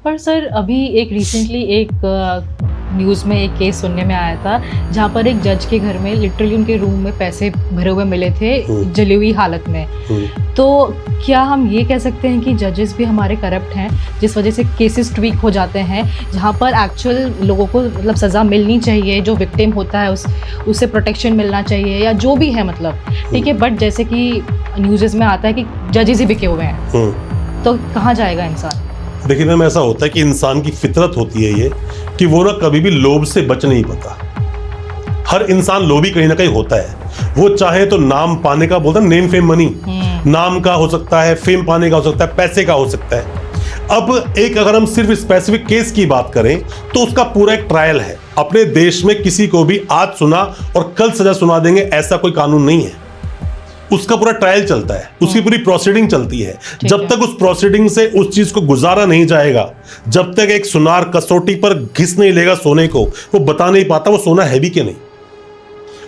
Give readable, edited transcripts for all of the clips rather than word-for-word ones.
पर सर अभी एक रिसेंटली एक न्यूज़ में एक केस सुनने में आया था जहाँ पर एक जज के घर में लिटरली उनके रूम में पैसे भरे हुए मिले थे जली हुई हालत में। तो क्या हम ये कह सकते हैं कि जजेस भी हमारे करप्ट हैं, जिस वजह से केसेस ट्वीक हो जाते हैं, जहाँ पर एक्चुअल लोगों को मतलब सज़ा मिलनी चाहिए, जो विक्टिम होता है उससे प्रोटेक्शन मिलना चाहिए या जो भी है मतलब, ठीक है, बट जैसे कि न्यूज़ में आता है कि जजेस ही बिके हुए हैं, तो कहाँ जाएगा इंसान? देखिए मैम, ऐसा होता है कि इंसान की फितरत होती है ये कि वो ना कभी भी लोभ से बच नहीं पाता। हर इंसान लोभी कहीं ना कहीं होता है। वो चाहे तो नाम पाने का, बोलता है नेम फेम मनी, नाम का हो सकता है, फेम पाने का हो सकता है, पैसे का हो सकता है। अब एक अगर हम सिर्फ स्पेसिफिक केस की बात करें तो उसका पूरा एक ट्रायल है। अपने देश में किसी को भी आज सुना और कल सजा सुना देंगे ऐसा कोई कानून नहीं है। उसका पूरा ट्रायल चलता है, उसकी पूरी प्रोसीडिंग चलती है। जब तक उस प्रोसीडिंग से उस चीज को गुजारा नहीं जाएगा, जब तक एक सुनार कसौटी पर घिस नहीं लेगा सोने को, वो बता नहीं पाता वो सोना है भी कि नहीं।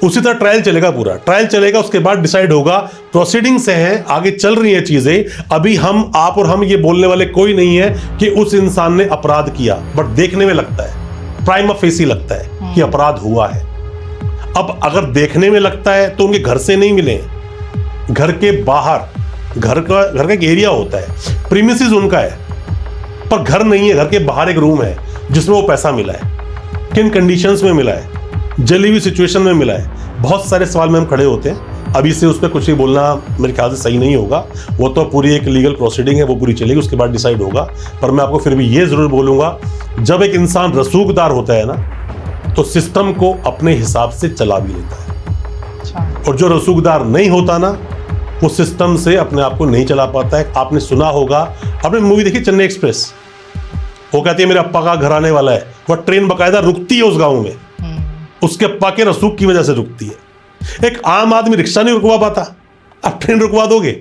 उसी तरह ट्रायल चलेगा, पूरा ट्रायल चलेगा, उसके बाद डिसाइड होगा। प्रोसीडिंग से है, आगे चल रही है चीजें। अभी हम, आप और हम ये बोलने वाले कोई नहीं है कि उस इंसान ने अपराध किया, बट देखने में लगता है, प्राइमा फेसी लगता है कि अपराध हुआ है। अब अगर देखने में लगता है तो उनके घर से नहीं मिले, घर के बाहर, घर का एक एरिया होता है, प्रीमिसेस उनका है, पर घर नहीं है। घर के बाहर एक रूम है जिसमें वो पैसा मिला है, किन कंडीशंस में मिला है, जली हुई सिचुएशन में मिला है। बहुत सारे सवाल में हम खड़े होते हैं। अभी से उस पर कुछ भी बोलना मेरे ख्याल से सही नहीं होगा। वो तो पूरी एक लीगल प्रोसीडिंग है, वो पूरी चलेगी, उसके बाद डिसाइड होगा। पर मैं आपको फिर भी ये जरूर बोलूंगा, जब एक इंसान रसूखदार होता है ना, तो सिस्टम को अपने हिसाब से चला भी लेता है। और जो रसूखदार नहीं होता ना, वो सिस्टम से अपने आप को नहीं चला पाता है। आपने सुना होगा, आपने मूवी देखी चेन्नई एक्सप्रेस, वो कहती है मेरे अप्पा का घर आने वाला है, वह ट्रेन बकायदा रुकती है उस गांव में, उसके अप्पा के रसूख की वजह से रुकती है। एक आम आदमी रिक्शा नहीं रुकवा पाता, आप ट्रेन रुकवा दोगे?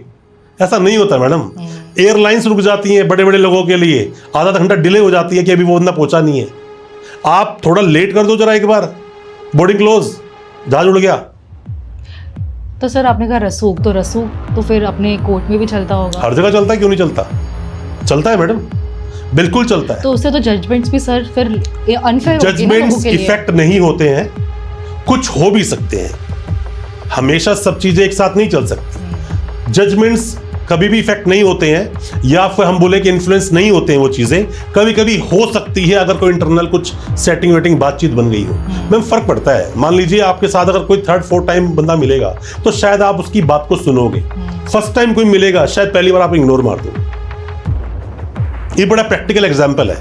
ऐसा नहीं होता मैडम। एयरलाइंस रुक जाती हैं बड़े बड़े लोगों के लिए, आधा घंटा डिले हो जाती है कि अभी वो बंदा पहुंचा नहीं है। आप थोड़ा लेट कर दो जरा, एक बार बोर्डिंग क्लोज, जहाज उड़ गया। तो सर आपने कहा रसूख तो फिर अपने कोर्ट में भी चलता होगा? हर जगह चलता है, क्यों नहीं चलता? चलता है मैडम, बिल्कुल चलता है। तो उससे तो जजमेंट्स भी सर फिर अनफेयर जजमेंट्स इफेक्ट नहीं होते हैं, कुछ हो भी सकते हैं। हमेशा सब चीजें एक साथ नहीं चल सकती। जजमेंट्स कभी भी इफेक्ट नहीं होते हैं, या फिर हम बोले कि इन्फ्लुएंस नहीं होते हैं वो चीजें। कभी कभी हो सकती है अगर कोई इंटरनल कुछ सेटिंग वेटिंग बातचीत बन गई हो, मैम फर्क पड़ता है। मान लीजिए आपके साथ अगर कोई थर्ड फोर्थ टाइम बंदा मिलेगा तो शायद आप उसकी बात को सुनोगे। फर्स्ट टाइम कोई मिलेगा, शायद पहली बार आप इग्नोर मार दोगे। ये बड़ा प्रैक्टिकल एग्जाम्पल है।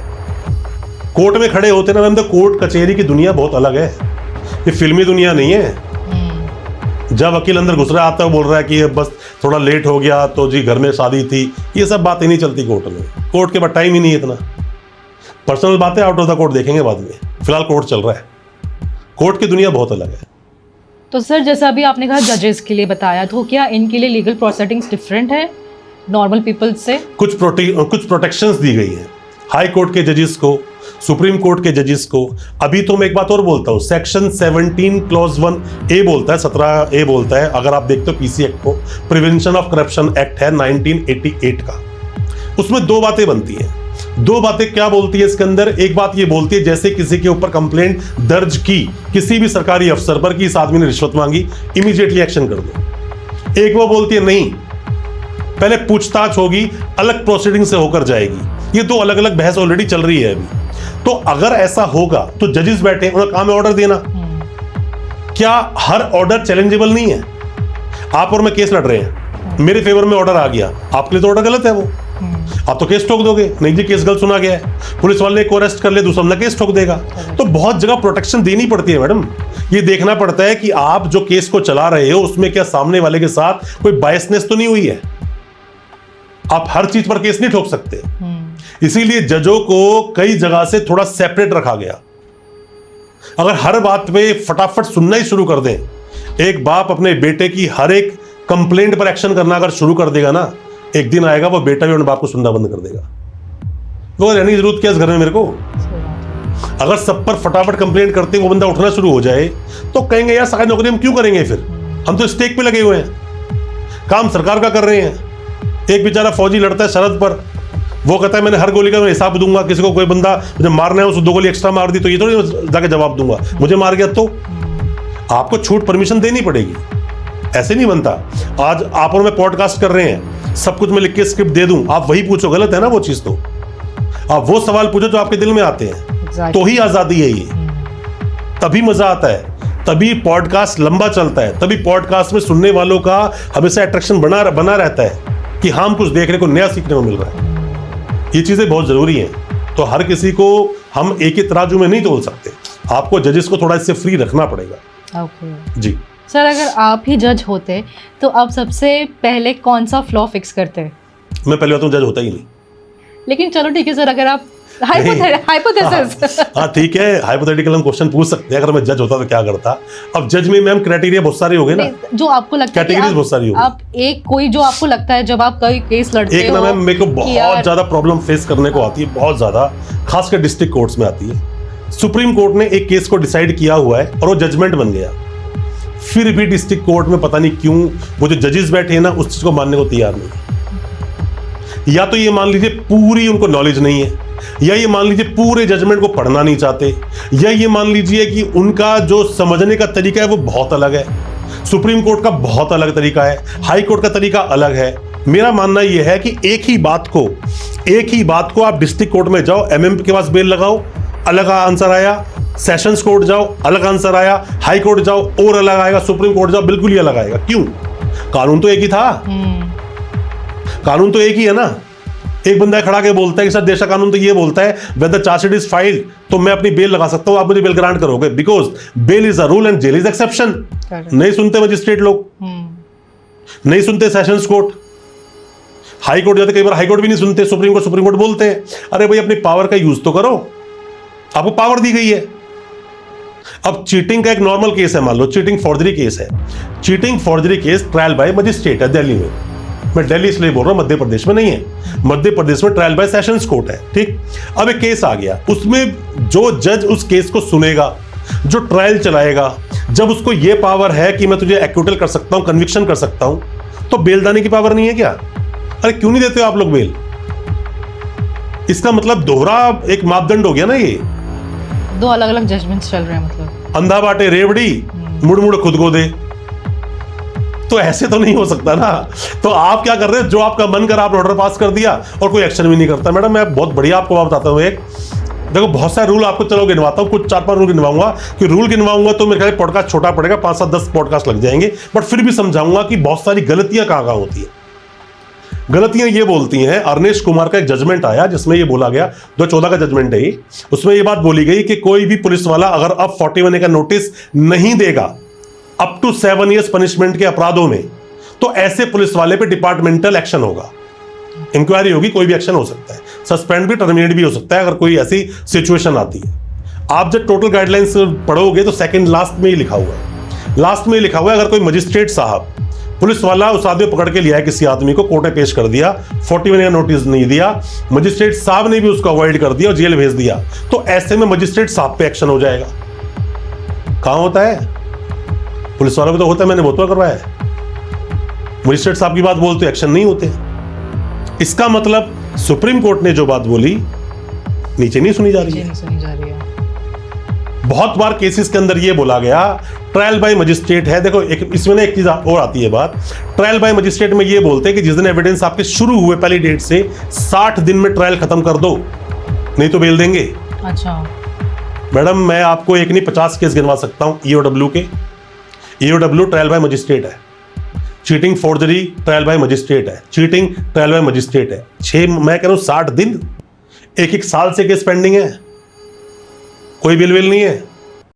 कोर्ट में खड़े होते ना मैम, तो कोर्ट कचहरी की दुनिया बहुत अलग है, ये फिल्मी दुनिया नहीं है। जब वकील अंदर घुस रहा आता है, बोल रहा है कि बस थोड़ा लेट हो गया तो जी घर में शादी थी, ये सब बातें नहीं चलती कोर्ट में। कोर्ट के बाद टाइम ही नहीं है इतना। पर्सनल बातें आउट ऑफ द कोर्ट देखेंगे बाद में, फिलहाल कोर्ट चल रहा है। कोर्ट की दुनिया बहुत अलग है। तो सर जैसा अभी आपने कहा जजेस के लिए बताया, तो क्या इनके लिए लीगल प्रोसीडिंग्स डिफरेंट है नॉर्मल पीपल से? कुछ प्रोटेक्शंस दी गई हैं हाई कोर्ट के जजेस को, सुप्रीम कोर्ट के जजेस को। अभी तो मैं एक बात और बोलता हूं, सेक्शन 17 क्लॉज 1A बोलता है, 17A बोलता है, अगर आप देखते हो पीसी एक्ट को, प्रिवेंशन ऑफ करप्शन एक्ट है 1988 का, उसमें दो बातें बनती हैं। दो बातें क्या बोलती है इसके अंदर? एक बात ये बोलती है जैसे किसी के ऊपर कंप्लेंट दर्ज की किसी भी सरकारी अफसर पर कि इस आदमी ने रिश्वत मांगी, इमीडिएटली एक्शन कर दो। एक वो बोलती है नहीं, पहले पूछताछ होगी, अलग प्रोसीडिंग से होकर जाएगी। ये दो अलग अलग बहस ऑलरेडी चल रही है अभी। तो अगर ऐसा होगा तो जजेस बैठे, उनका काम है ऑर्डर देना। क्या हर ऑर्डर चैलेंजेबल नहीं है? आप और मैं केस लड़ रहे हैं, मेरे फेवर में ऑर्डर आ गया, आपके लिए तो ऑर्डर गलत है वो, आप तो केस ठोक दोगे, नहीं जी केस गलत सुना गया है, पुलिस वाले को अरेस्ट कर ले, दूसरा बंदा केस ठोक देगा। तो बहुत जगह प्रोटेक्शन देनी पड़ती है मैडम। ये देखना पड़ता है कि आप जो केस को चला रहे हो उसमें क्या सामने वाले के साथ कोई बायसनेस तो नहीं हुई है। आप हर चीज पर केस नहीं ठोक सकते। इसीलिए जजों को कई जगह से थोड़ा सेपरेट रखा गया। अगर हर बात पे फटाफट सुनना ही शुरू कर दें, एक बाप अपने बेटे की हर एक कंप्लेंट पर एक्शन करना अगर शुरू कर देगा ना, एक दिन आएगा वो बेटा भी अपने बाप को सुनना बंद कर देगा। वो रहने की जरूरत क्या इस घर में मेरे को? अगर सब पर फटाफट कंप्लेंट करते वो बंदा उठना शुरू हो जाए तो कहेंगे यार सरकारी नौकरी हम क्यों करेंगे, फिर हम तो स्टेक पे लगे हुए हैं, काम सरकार का कर रहे हैं। एक बेचारा फौजी लड़ता है सरहद पर, वो कहता है मैंने हर गोली का मैं हिसाब दूंगा, किसी को कोई बंदा मुझे मारना है उस 2 गोली एक्स्ट्रा मार दी तो ये थोड़ी जाके जवाब दूंगा, मुझे मार गया तो। आपको छूट परमिशन देनी पड़ेगी, ऐसे नहीं बनता। आज आप और मैं पॉडकास्ट कर रहे हैं, सब कुछ मैं लिख के स्क्रिप्ट दे दूं, आप वही पूछो, गलत है ना वो चीज। तो आप वो सवाल पूछो जो आपके दिल में आते हैं, तो ही आजादी है ये, तभी मजा आता है, तभी पॉडकास्ट लंबा चलता है, तभी पॉडकास्ट में सुनने वालों का हमेशा अट्रैक्शन बना रहता है कि हम कुछ देखने को नया सीखने को मिल रहा है। ये चीजें बहुत जरूरी हैं। तो हर किसी को हम एक ही तराजू में नहीं तोल सकते, आपको जजेस को थोड़ा इससे फ्री रखना पड़ेगा। ओके जी सर, अगर आप ही जज होते तो आप सबसे पहले कौन सा फ्लॉ फिक्स करते? मैं पहले बात जज होता ही नहीं। लेकिन चलो ठीक है सर, अगर आप हाइपोथेसिस हाँ ठीक है, हाइपोथेटिकल हम क्वेश्चन पूछ सकते हैं, अगर मैं जज होता तो क्या करता। अब जज में मैम क्राइटेरिया बहुत सारे हो गए ना, जो आपको लगता है कैटेगरीज बहुत सारी हो गई। आप एक कोई जो आपको लगता है जब आप कोई केस लड़ते एक हो, ना मैम मेरे को बहुत ज्यादा प्रॉब्लम फेस करने को आती है, बहुत ज्यादा, खासकर डिस्ट्रिक्ट कोर्ट्स में आती है। सुप्रीम कोर्ट ने एक केस को डिसाइड किया हुआ है और वो जजमेंट बन गया, फिर भी डिस्ट्रिक्ट कोर्ट में पता नहीं क्यों वो जो जजेस बैठे हैं ना उस चीज को मानने को तैयार नहीं। या तो ये मान लीजिए पूरी उनको नॉलेज नहीं है, या ये मान लीजिए पूरे जजमेंट को पढ़ना नहीं चाहते, या ये मान लीजिए कि उनका जो समझने का तरीका है वो बहुत अलग है। सुप्रीम कोर्ट का बहुत अलग तरीका है, हाई कोर्ट का तरीका अलग है। मेरा मानना यह है कि एक ही बात को आप डिस्ट्रिक्ट कोर्ट में जाओ, एमएम के पास बेल लगाओ, अलग आंसर आया, सेशंस कोर्ट जाओ अलग आंसर आया, हाई कोर्ट जाओ और अलग आएगा, सुप्रीम कोर्ट जाओ बिल्कुल ही अलग आएगा। क्यों? कानून तो एक ही था, कानून तो एक ही है ना। एक बंदा खड़ा के बोलता है कि सर देश का कानून तो ये बोलता है when the chargesheet is filed तो मैं अपनी बेल लगा सकता हूं, आप मुझे बेल ग्रांट करोगे, because bail is a rule and jail is exception. नहीं सुनते मजिस्ट्रेट लोग, नहीं सुनते सेशंस कोर्ट, हाई कोर्ट जाते कई बार हाई कोर्ट भी नहीं सुनते, सुप्रीम कोर्ट बोलते हैं अरे भाई अपनी पावर का यूज तो करो, आपको पावर दी गई है। अब चीटिंग का एक नॉर्मल केस है, मान लो चीटिंग फॉर्जरी केस है, cheating forgery case trial by magistrate है दिल्ली में, मैं दिल्ली इसलिए बोल रहा हूं, मध्य प्रदेश में नहीं है, मध्य प्रदेश में ट्रायल बाय सेशंस कोर्ट है। ठीक, अब एक केस आ गया, उसमें जो जज उस केस को सुनेगा, जो ट्रायल चलाएगा, जब उसको यह पावर है कि मैं तुझे एक्विटल कर सकता हूं, कन्विक्शन कर सकता हूं, तो बेल देने की पावर नहीं है क्या? अरे क्यों नहीं देते हो आप लोग बेल? इसका मतलब दोहरा एक मापदंड हो गया ना, ये दो अलग अलग जजमेंट्स चल रहे हैं। मतलब अंधा बाटे रेवड़ी, मुड़ मुड़ खुद को दे, तो ऐसे तो नहीं हो सकता ना। तो आप क्या कर रहे हैं, जो आपका मन कर आपने ऑर्डर पास कर दिया और कोई एक्शन भी नहीं करता। मैडम मैं बहुत बढ़िया आपको बात बताता हूँ, एक देखो बहुत सारे रूल आपको चलो गिनवाता हूँ, कुछ 4-5 रूल गिनवाऊंगा, कि रूल गिनवाऊंगा तो मेरे ख्याल पॉडकास्ट छोटा पड़ेगा, 5-7-10 पॉडकास्ट लग जाएंगे, बट फिर भी समझाऊंगा कि बहुत सारी गलतियां कहाँ होती है। गलतियां ये बोलती हैं, अर्नेश कुमार का एक जजमेंट आया जिसमें ये बोला गया, 2014 का जजमेंट है ये, उसमें ये बात बोली गई कि कोई भी पुलिस वाला अगर अब 41A का नोटिस नहीं देगा अप टू 7 years पनिशमेंट के अपराधों में, तो ऐसे पुलिस वाले पे डिपार्टमेंटल एक्शन होगा, इंक्वायरी होगी, कोई भी एक्शन हो सकता है, सस्पेंड भी, टर्मिनेट भी हो सकता है अगर कोई ऐसी सिचुएशन आती है। आप जब टोटल गाइडलाइंस पढ़ोगे तो सेकंड लास्ट में ही लिखा हुआ है, लास्ट में लिखा हुआ है अगर कोई मजिस्ट्रेट साहब, पुलिस वाला उस आदमी को पकड़ के लिया है, किसी आदमी को कोर्ट में पेश कर दिया, 41A का नोटिस नहीं दिया, मजिस्ट्रेट साहब ने भी उसको अवॉइड कर दिया और जेल भेज दिया, तो ऐसे में मजिस्ट्रेट साहब पे एक्शन हो जाएगा। कहां होता है? पुलिस वालों को तो होता है, मैंने बहुत बार करवाया है। मजिस्ट्रेट साहब की बात बोलते एक्शन नहीं होते। इसका मतलब सुप्रीम कोर्ट ने जो बात बोली नीचे नहीं सुनी जा रही है। बहुत बार केसेस के अंदर ये बोला गया ट्रायल बाय मजिस्ट्रेट है। देखो एक इसमें ना एक चीज और आती है बात, ट्रायल बाय मजिस्ट्रेट में ये बोलते हैं कि जिस दिन एविडेंस आपके शुरू हुए पहली डेट से 60 दिन में ट्रायल खत्म कर दो, नहीं तो बेल देंगे। अच्छा मैडम मैं आपको एक नहीं 50 केस गिनवा सकता हूं EOW के। EOW ट्रायल बाय मजिस्ट्रेट है, cheating forgery trial by magistrate है, चीटिंग ट्रायल बाय मजिस्ट्रेट है। 6 मैं कह रहा हूं 60 दिन, एक साल से केस पेंडिंग है, कोई बिल नहीं है।